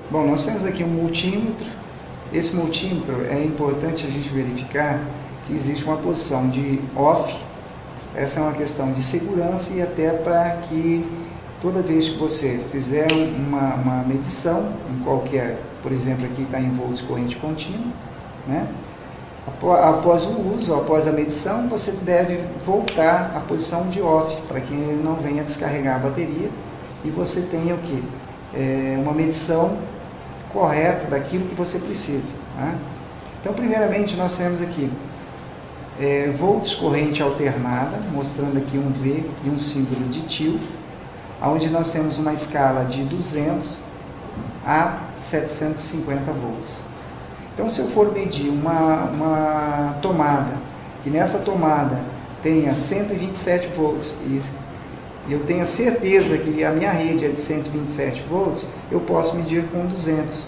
Bom, nós temos aqui um multímetro. Esse multímetro é importante a gente verificar que existe uma posição de off. Essa é uma questão de segurança e até para que toda vez que você fizer uma medição, em qualquer, por exemplo, aqui está em volts corrente contínua, né? Após o uso, após a medição, você deve voltar à posição de off, para que ele não venha descarregar a bateria e você tenha o quê? Uma medição correta daquilo que você precisa, né? Então, primeiramente, nós temos aqui volts corrente alternada, mostrando aqui um V e um símbolo de tio, onde nós temos uma escala de 200 a 750 volts. Então, se eu for medir uma tomada, que nessa tomada tenha 127 volts e eu tenho certeza que a minha rede é de 127 volts, eu posso medir com 200.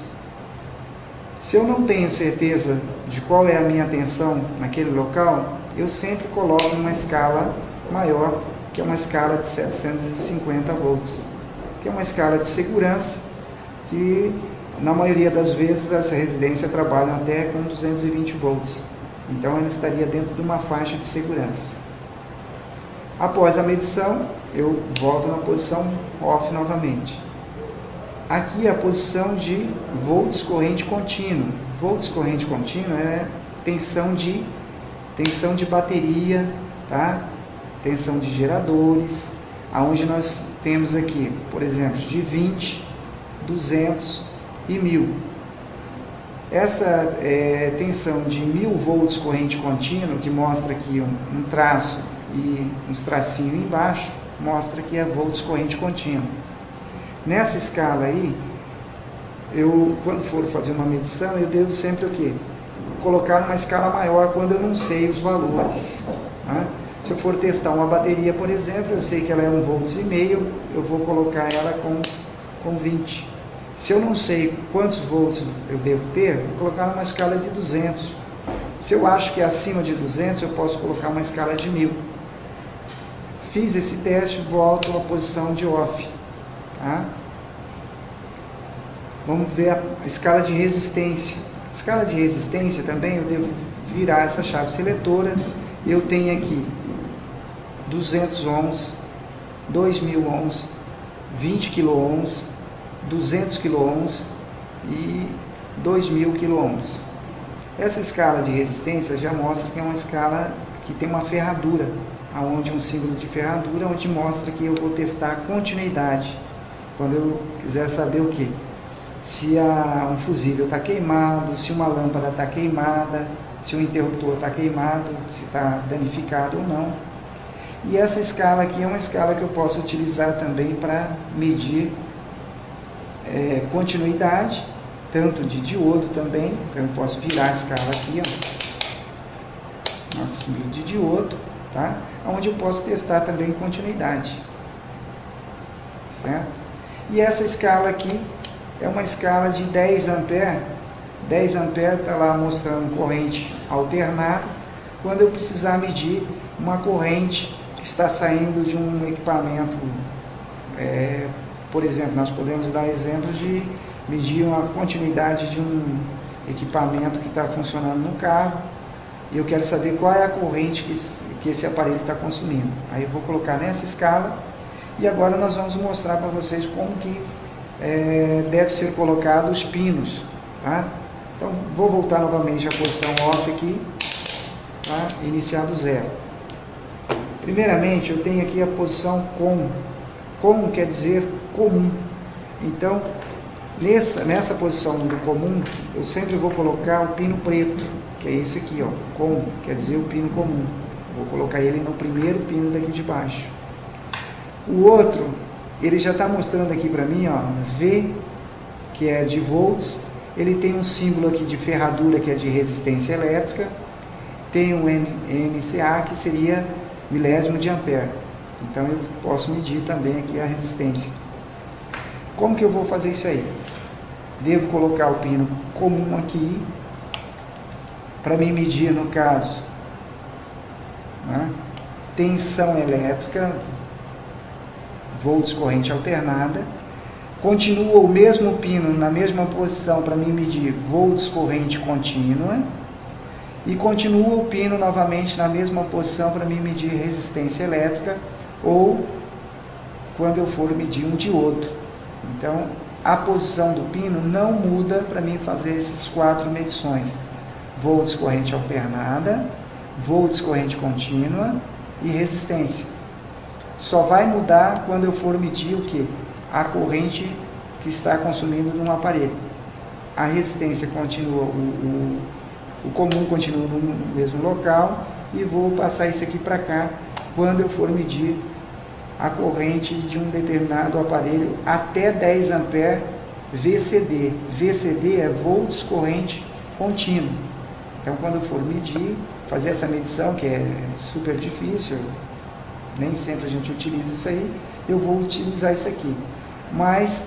Se eu não tenho certeza de qual é a minha tensão naquele local, eu sempre coloco uma escala maior, que é uma escala de 750 volts, que é uma escala de segurança, que na maioria das vezes as residências trabalham até com 220 volts. Então ela estaria dentro de uma faixa de segurança. Após a medição, eu volto na posição off novamente. Aqui é a posição de volts corrente contínuo. Volts corrente contínua é tensão de bateria, tá? Tensão de geradores, aonde nós temos aqui, por exemplo, de 20, 200 e 1000. Essa tensão de 1000 volts corrente contínua, que mostra aqui um traço e uns tracinhos embaixo, mostra que é volts corrente contínua. Nessa escala aí, quando for fazer uma medição, eu devo sempre o quê? Colocar uma escala maior quando eu não sei os valores, tá? Se eu for testar uma bateria, por exemplo, eu sei que ela é 1,5 volts, eu vou colocar ela com 20. Se eu não sei quantos volts eu devo ter, vou colocar uma escala de 200. Se eu acho que é acima de 200, eu posso colocar uma escala de 1000. Fiz esse teste, volto à posição de off. Tá? Vamos ver a escala de resistência. A escala de resistência também eu devo virar essa chave seletora. Eu tenho aqui 200 ohms, 2000 ohms, 20 kilo ohms, 200 kilo ohms e 2000 kilo ohms. Essa escala de resistência já mostra que é uma escala que tem uma ferradura, onde um símbolo de ferradura, onde mostra que eu vou testar a continuidade. Quando eu quiser saber o que? Se um fusível está queimado, se uma lâmpada está queimada, se o interruptor está queimado, se está danificado ou não. E essa escala aqui é uma escala que eu posso utilizar também para medir continuidade, tanto de diodo também. Então eu posso virar a escala aqui, ó, nosso de diodo, tá? Onde eu posso testar também continuidade, certo? E essa escala aqui é uma escala de 10 ampere. 10 ampere está lá mostrando corrente alternada. Quando eu precisar medir uma corrente que está saindo de um equipamento, por exemplo, nós podemos dar exemplo de medir uma continuidade de um equipamento que está funcionando no carro, e eu quero saber qual é a corrente que esse aparelho está consumindo. Aí eu vou colocar nessa escala, e agora nós vamos mostrar para vocês como que deve ser colocado os pinos, tá? Então vou voltar novamente à posição off aqui, tá? Iniciar do zero. Primeiramente eu tenho aqui a posição com. Com quer dizer comum. Então nessa posição do comum eu sempre vou colocar o pino preto, que é esse aqui, ó, com quer dizer o pino comum. Vou colocar ele no primeiro pino daqui de baixo. O outro, ele já está mostrando aqui para mim, ó, V, que é de volts. Ele tem um símbolo aqui de ferradura, que é de resistência elétrica. Tem um MCA, que seria milésimo de ampere. Então eu posso medir também aqui a resistência. Como que eu vou fazer isso aí? Devo colocar o pino comum aqui, para me medir, no caso, né, tensão elétrica, volts corrente alternada. Continua o mesmo pino na mesma posição para mim medir volts corrente contínua. E continua o pino novamente na mesma posição para mim medir resistência elétrica ou quando eu for medir um diodo. Então, a posição do pino não muda para mim fazer essas 4 medições. Volts corrente alternada, volts corrente contínua e resistência. Só vai mudar quando eu for medir o quê? A corrente que está consumindo num aparelho. A resistência continua, o comum continua no mesmo local e vou passar isso aqui para cá quando eu for medir a corrente de um determinado aparelho até 10 ampere VCD. VCD é volts corrente contínua. Então, quando eu for medir, fazer essa medição, que é super difícil, nem sempre a gente utiliza isso aí, eu vou utilizar isso aqui. Mas,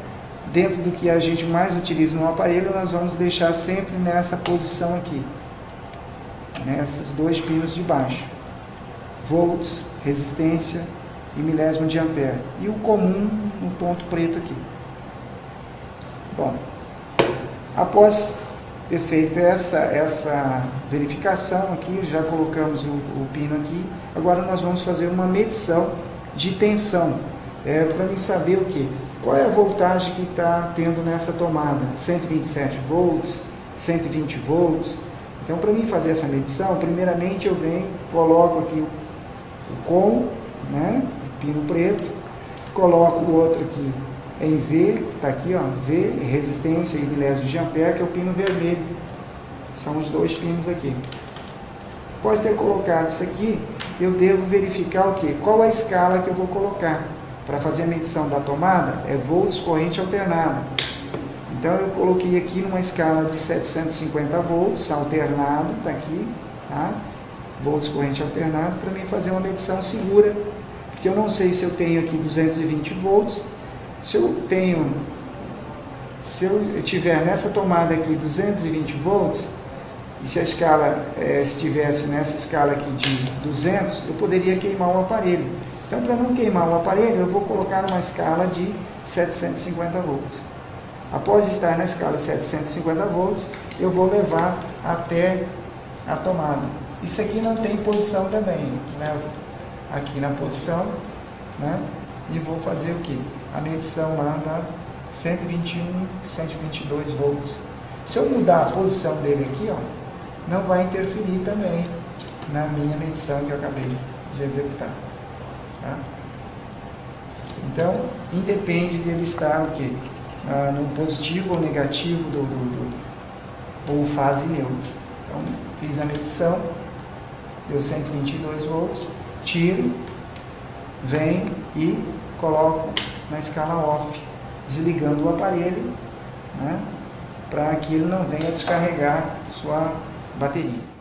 dentro do que a gente mais utiliza no aparelho, nós vamos deixar sempre nessa posição aqui, nesses 2 pinos de baixo. Volts, resistência e milésimo de ampere. E o comum no ponto preto aqui. Bom, após ter feito essa verificação aqui, já colocamos o pino aqui, agora nós vamos fazer uma medição de tensão, para mim saber o que? Qual é a voltagem que está tendo nessa tomada, 127 volts, 120 volts. Então, para mim fazer essa medição, primeiramente eu venho, coloco aqui o com, né, o pino preto, coloco o outro aqui em V, que está aqui, ó, V, resistência e milésimo de ampere, que é o pino vermelho. São os 2 pinos aqui. Após ter colocado isso aqui, eu devo verificar o quê? Qual a escala que eu vou colocar. Para fazer a medição da tomada, é volts corrente alternada. Então, eu coloquei aqui numa escala de 750 volts, alternado, está aqui, tá? Volts corrente alternado, para mim fazer uma medição segura, porque eu não sei se eu tenho aqui 220 volts, se eu tiver nessa tomada aqui 220 volts, e se a escala estivesse nessa escala aqui de 200, eu poderia queimar o aparelho. Então, para não queimar o aparelho, eu vou colocar numa escala de 750 volts. Após estar na escala de 750 volts, eu vou levar até a tomada. Isso aqui não tem posição também. Levo aqui na posição, né? E vou fazer o que? A medição lá da 121, 122 volts. Se eu mudar a posição dele aqui, ó, não vai interferir também na minha medição que eu acabei de executar. Tá? Então, independe dele estar o quê? No positivo ou negativo ou fase neutra. Então, fiz a medição, deu 122 volts, tiro, venho e coloco na escala off, desligando o aparelho, né, para que ele não venha descarregar sua bateria.